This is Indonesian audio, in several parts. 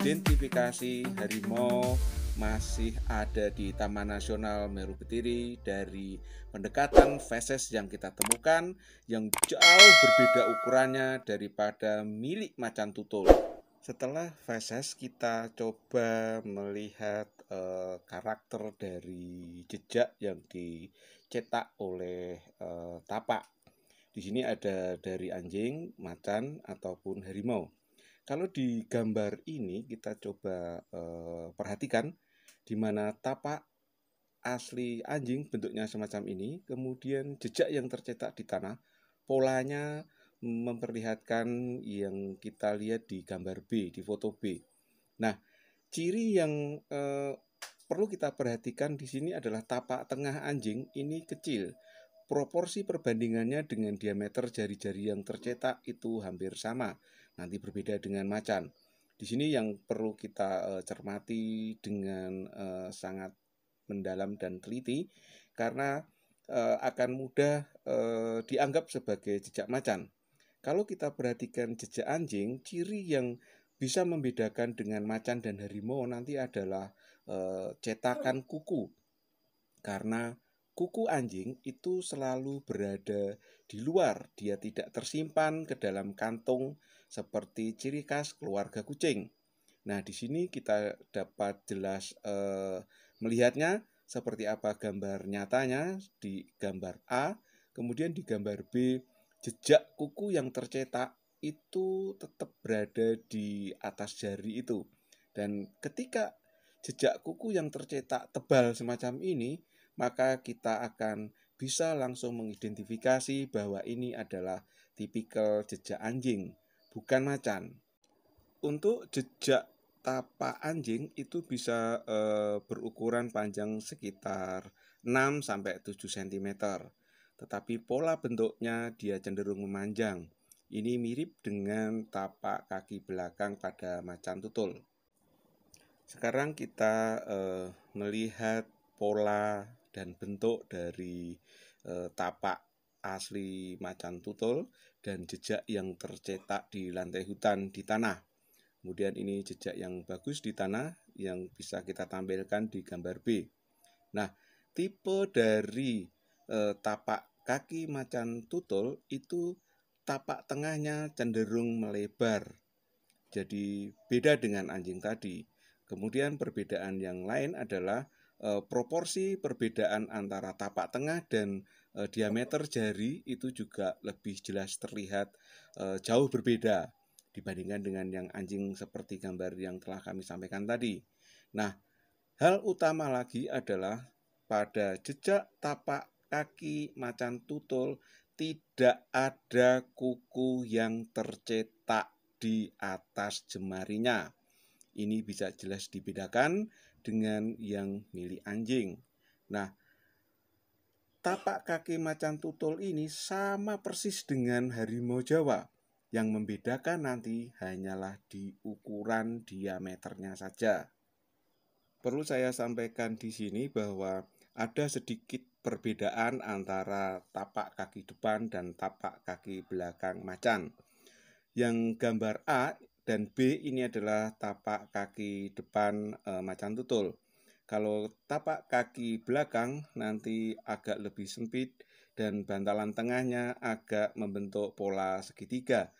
identifikasi harimau masih ada di Taman Nasional Meru Betiri dari pendekatan feses yang kita temukan yang jauh berbeda ukurannya daripada milik macan tutul. Setelah feses kita coba melihat karakter dari jejak yang dicetak oleh tapak. Di sini ada dari anjing, macan ataupun harimau. Kalau di gambar ini kita coba perhatikan di mana tapak asli anjing bentuknya semacam ini, kemudian jejak yang tercetak di tanah, polanya memperlihatkan yang kita lihat di gambar B, di foto B. Nah, ciri yang perlu kita perhatikan di sini adalah tapak tengah anjing ini kecil. Proporsi perbandingannya dengan diameter jari-jari yang tercetak itu hampir sama. Nanti berbeda dengan macan. Di sini yang perlu kita cermati dengan sangat mendalam dan teliti karena akan mudah dianggap sebagai jejak macan. Kalau kita perhatikan jejak anjing, ciri yang bisa membedakan dengan macan dan harimau nanti adalah cetakan kuku. Karena kuku anjing itu selalu berada di luar, dia tidak tersimpan ke dalam kantung seperti ciri khas keluarga kucing. Nah, di sini kita dapat jelas melihatnya seperti apa gambar nyatanya di gambar A, kemudian di gambar B, jejak kuku yang tercetak itu tetap berada di atas jari itu. Dan ketika jejak kuku yang tercetak tebal semacam ini, maka kita akan bisa langsung mengidentifikasi bahwa ini adalah tipikal jejak anjing, bukan macan. Untuk jejak tapak anjing itu bisa berukuran panjang sekitar 6-7 cm. Tetapi pola bentuknya dia cenderung memanjang. Ini mirip dengan tapak kaki belakang pada macan tutul. Sekarang kita melihat pola dan bentuk dari tapak asli macan tutul dan jejak yang tercetak di lantai hutan di tanah. Kemudian ini jejak yang bagus di tanah yang bisa kita tampilkan di gambar B. Nah, tipe dari tapak kaki macan tutul itu tapak tengahnya cenderung melebar. Jadi beda dengan anjing tadi. Kemudian perbedaan yang lain adalah proporsi perbedaan antara tapak tengah dan diameter jari itu juga lebih jelas terlihat jauh berbeda dibandingkan dengan yang anjing seperti gambar yang telah kami sampaikan tadi. Nah, hal utama lagi adalah pada jejak tapak kaki macan tutul tidak ada kuku yang tercetak di atas jemarinya. Ini bisa jelas dibedakan dengan yang milik anjing. Nah, tapak kaki macan tutul ini sama persis dengan harimau Jawa. Yang membedakan nanti hanyalah di ukuran diameternya saja. Perlu saya sampaikan di sini bahwa ada sedikit perbedaan antara tapak kaki depan dan tapak kaki belakang macan. Yang gambar A dan B ini adalah tapak kaki depan macan tutul. Kalau tapak kaki belakang nanti agak lebih sempit dan bantalan tengahnya agak membentuk pola segitiga.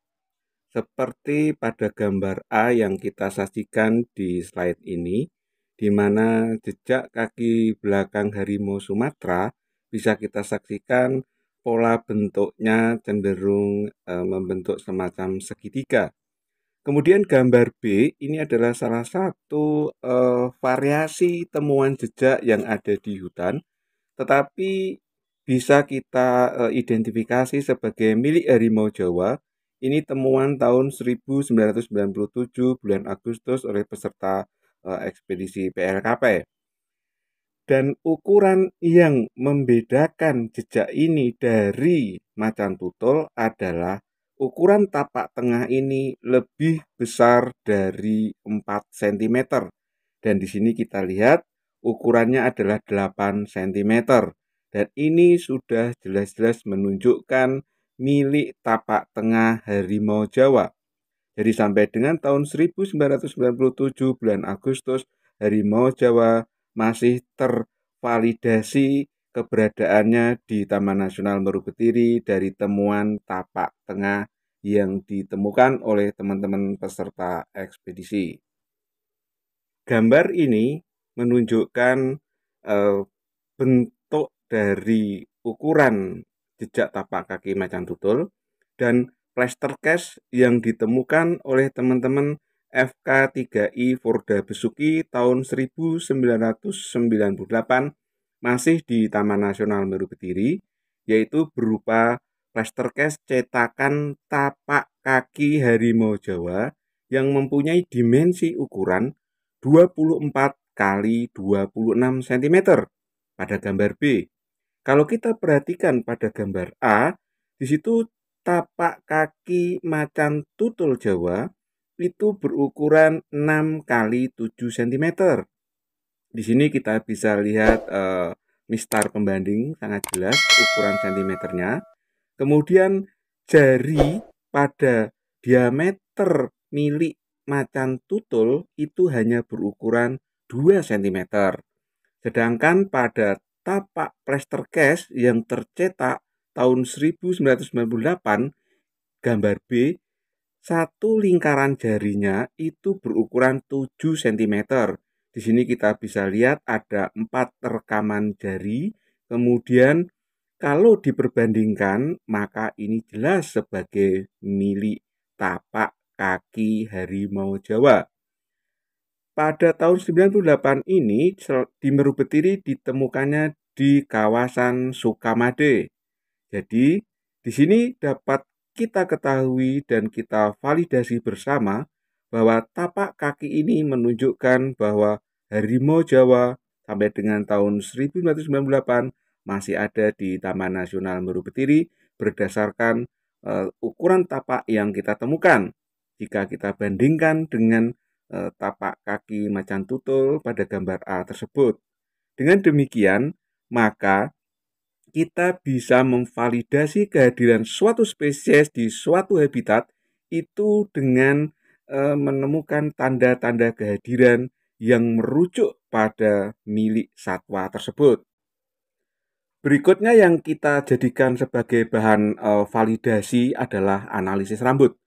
Seperti pada gambar A yang kita saksikan di slide ini, di mana jejak kaki belakang harimau Sumatera bisa kita saksikan pola bentuknya cenderung membentuk semacam segitiga. Kemudian gambar B ini adalah salah satu variasi temuan jejak yang ada di hutan, tetapi bisa kita identifikasi sebagai milik harimau Jawa. Ini temuan tahun 1997 bulan Agustus oleh peserta ekspedisi PLKP. Dan ukuran yang membedakan jejak ini dari macan tutul adalah ukuran tapak tengah ini lebih besar dari 4 cm. Dan di sini kita lihat ukurannya adalah 8 cm. Dan ini sudah jelas-jelas menunjukkan milik tapak tengah harimau Jawa. Jadi sampai dengan tahun 1997 bulan Agustus, harimau Jawa masih tervalidasi keberadaannya di Taman Nasional Meru Betiri dari temuan tapak tengah yang ditemukan oleh teman-teman peserta ekspedisi. Gambar ini menunjukkan bentuk dari ukuran jejak tapak kaki macan tutul dan plaster cast yang ditemukan oleh teman-teman FK3I Forda Besuki tahun 1998 masih di Taman Nasional Meru Betiri, yaitu berupa plaster cast cetakan tapak kaki harimau Jawa yang mempunyai dimensi ukuran 24 kali 26 cm pada gambar B. Kalau kita perhatikan pada gambar A, di situ tapak kaki macan tutul Jawa itu berukuran 6 kali 7 cm. Di sini kita bisa lihat mistar pembanding sangat jelas ukuran sentimeternya. Kemudian jari pada diameter milik macan tutul itu hanya berukuran 2 cm. Sedangkan pada tapak plaster cast yang tercetak tahun 1998 gambar B, satu lingkaran jarinya itu berukuran 7 cm. Di sini kita bisa lihat ada 4 rekaman jari. Kemudian kalau diperbandingkan, maka ini jelas sebagai milik tapak kaki harimau Jawa. Pada tahun 98 ini, di Meru Betiri ditemukannya di kawasan Sukamade. Jadi, di sini dapat kita ketahui dan kita validasi bersama bahwa tapak kaki ini menunjukkan bahwa harimau Jawa sampai dengan tahun 1998 masih ada di Taman Nasional Meru Betiri berdasarkan ukuran tapak yang kita temukan. Jika kita bandingkan dengan tapak kaki macan tutul pada gambar A tersebut. Dengan demikian, maka kita bisa memvalidasi kehadiran suatu spesies di suatu habitat itu dengan menemukan tanda-tanda kehadiran yang merujuk pada milik satwa tersebut. Berikutnya yang kita jadikan sebagai bahan validasi adalah analisis rambut.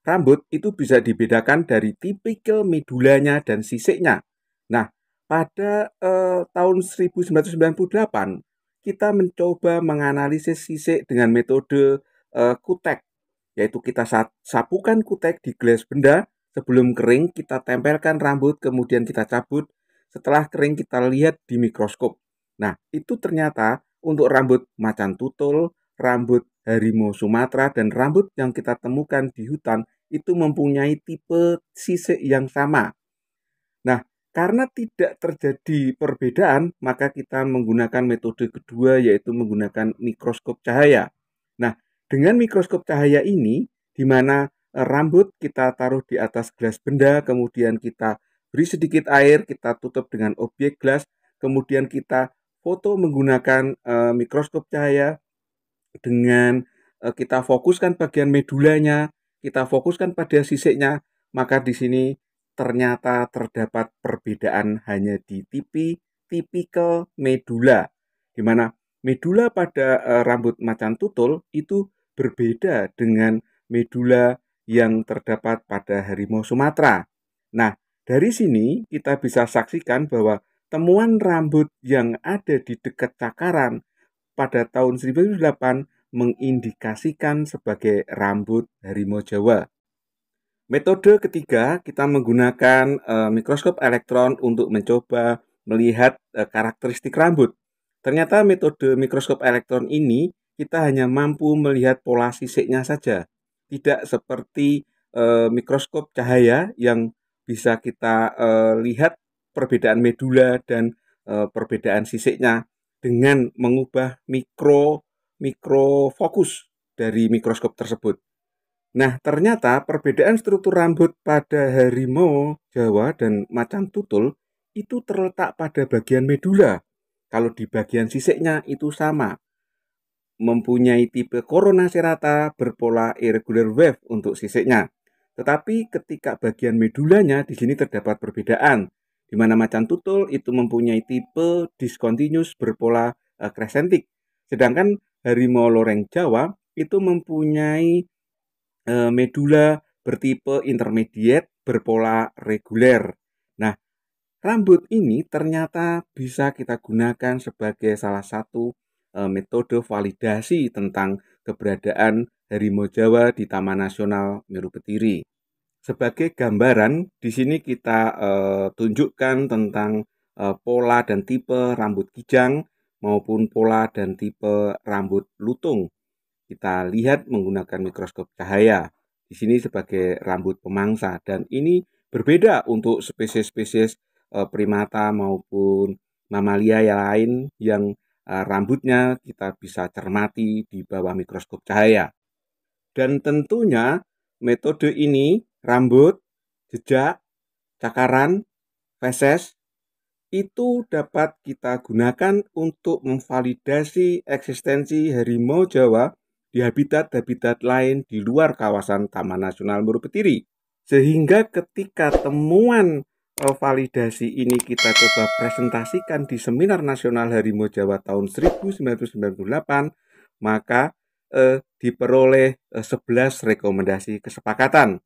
Rambut itu bisa dibedakan dari tipikal medulanya dan sisiknya. Nah, pada tahun 1998 kita mencoba menganalisis sisik dengan metode kutek, yaitu kita sapukan kutek di gelas benda, sebelum kering kita tempelkan rambut, kemudian kita cabut, setelah kering kita lihat di mikroskop. Nah, itu ternyata untuk rambut macan tutul, rambut harimau Sumatera, dan rambut yang kita temukan di hutan itu mempunyai tipe sisik yang sama. Nah, karena tidak terjadi perbedaan, maka kita menggunakan metode kedua, yaitu menggunakan mikroskop cahaya. Nah, dengan mikroskop cahaya ini, di mana rambut kita taruh di atas gelas benda, kemudian kita beri sedikit air, kita tutup dengan objek gelas, kemudian kita foto menggunakan mikroskop cahaya dengan kita fokuskan bagian medulanya, kita fokuskan pada sisiknya, maka di sini ternyata terdapat perbedaan hanya di tipikal medula, di mana medula pada rambut macan tutul itu berbeda dengan medula yang terdapat pada harimau Sumatera. Nah, dari sini kita bisa saksikan bahwa temuan rambut yang ada di dekat cakaran pada tahun 1908 mengindikasikan sebagai rambut harimau Jawa. Metode ketiga, kita menggunakan mikroskop elektron untuk mencoba melihat karakteristik rambut. Ternyata metode mikroskop elektron ini kita hanya mampu melihat pola sisiknya saja. Tidak seperti mikroskop cahaya yang bisa kita lihat perbedaan medula dan perbedaan sisiknya dengan mengubah mikrofokus dari mikroskop tersebut. Nah, ternyata perbedaan struktur rambut pada harimau Jawa dan macan tutul itu terletak pada bagian medula. Kalau di bagian sisiknya itu sama, mempunyai tipe corona serrata berpola irregular wave untuk sisiknya. Tetapi ketika bagian medulanya di sini terdapat perbedaan, di mana macan tutul itu mempunyai tipe discontinuous berpola crescentic, sedangkan harimau loreng Jawa itu mempunyai medula bertipe intermediate berpola reguler. Nah, rambut ini ternyata bisa kita gunakan sebagai salah satu metode validasi tentang keberadaan harimau Jawa di Taman Nasional Meru Betiri. Sebagai gambaran, di sini kita tunjukkan tentang pola dan tipe rambut kijang maupun pola dan tipe rambut lutung. Kita lihat menggunakan mikroskop cahaya. Di sini sebagai rambut pemangsa, dan ini berbeda untuk spesies-spesies primata maupun mamalia yang lain yang rambutnya kita bisa cermati di bawah mikroskop cahaya. Dan tentunya metode ini, rambut, jejak, cakaran, feses, itu dapat kita gunakan untuk memvalidasi eksistensi harimau Jawa di habitat-habitat lain di luar kawasan Taman Nasional Meru Betiri. Sehingga ketika temuan validasi ini kita coba presentasikan di Seminar Nasional Harimau Jawa tahun 1998, maka diperoleh 11 rekomendasi kesepakatan.